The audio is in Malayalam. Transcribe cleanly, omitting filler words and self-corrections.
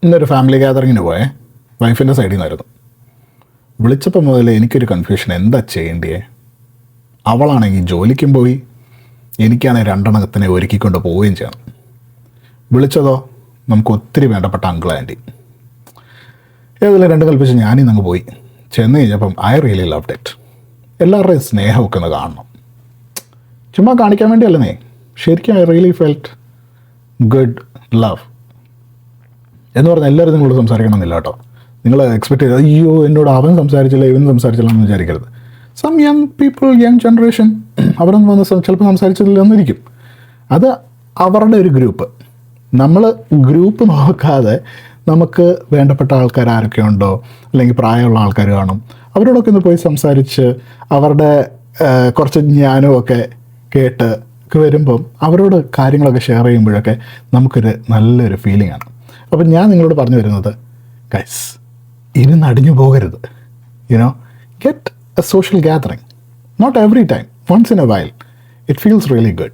ഇന്നൊരു ഫാമിലി ഗ്യാതറിങ്ങിന് പോയേ, വൈഫിൻ്റെ സൈഡിൽ നിന്നായിരുന്നു. വിളിച്ചപ്പോൾ മുതൽ എനിക്കൊരു കൺഫ്യൂഷൻ, എന്താ ചെയ്യേണ്ടിയേ. അവളാണെങ്കിൽ ജോലിക്കും പോയി, എനിക്കാണെങ്കിൽ രണ്ടെണ്ണത്തിനെ ഒരുക്കിക്കൊണ്ട് പോവുകയും ചെയ്യണം. വിളിച്ചതോ നമുക്ക് ഒത്തിരി വേണ്ടപ്പെട്ട അങ്കിൾ ആൻറ്റി. ഏതെല്ലാം രണ്ട് കൽപ്പിച്ച് ഞാനിന്നങ്ങ് പോയി. ചെന്ന് കഴിഞ്ഞപ്പം ഐ റിയലി ലവ്ഡ് ഇറ്റ്. എല്ലാവരുടെയും സ്നേഹമൊക്കെ ഒന്ന് കാണണം. ചുമ്മാ കാണിക്കാൻ വേണ്ടിയല്ലേ, ശരിക്കും I really felt good love. എന്ന് പറഞ്ഞാൽ എല്ലാവരും നിങ്ങളോട് സംസാരിക്കണമെന്നില്ല കേട്ടോ. നിങ്ങൾ എക്സ്പെക്ട് ചെയ്ത് അയ്യോ എന്നോട് അവൻ സംസാരിച്ചില്ല ഇവൻ സംസാരിച്ചില്ല എന്ന് വിചാരിക്കരുത്. Some young people, young generation, അവരൊന്നും വന്ന് ചിലപ്പോൾ സംസാരിച്ചില്ല എന്നിരിക്കും. അത് അവരുടെ ഒരു ഗ്രൂപ്പ്. നമ്മൾ ഗ്രൂപ്പ് നോക്കാതെ നമുക്ക് വേണ്ടപ്പെട്ട ആൾക്കാർ ആരൊക്കെ ഉണ്ടോ, അല്ലെങ്കിൽ പ്രായമുള്ള ആൾക്കാർ കാണും, അവരോടൊക്കെ ഒന്ന് പോയി സംസാരിച്ച് അവരുടെ കുറച്ച് ജ്ഞാനമൊക്കെ കേട്ട് ഒക്കെ വരുമ്പം അവരോട് കാര്യങ്ങളൊക്കെ ഷെയർ ചെയ്യുമ്പോഴൊക്കെ നമുക്കൊരു നല്ലൊരു ഫീലിംഗ് ആണ്. അപ്പം ഞാൻ നിങ്ങളോട് പറഞ്ഞു വരുന്നത്, ഗൈസ്, ഇരുന്ന് അടിഞ്ഞു പോകരുത്. You know, get A social gathering. Not every time, once in a while. It feels really good.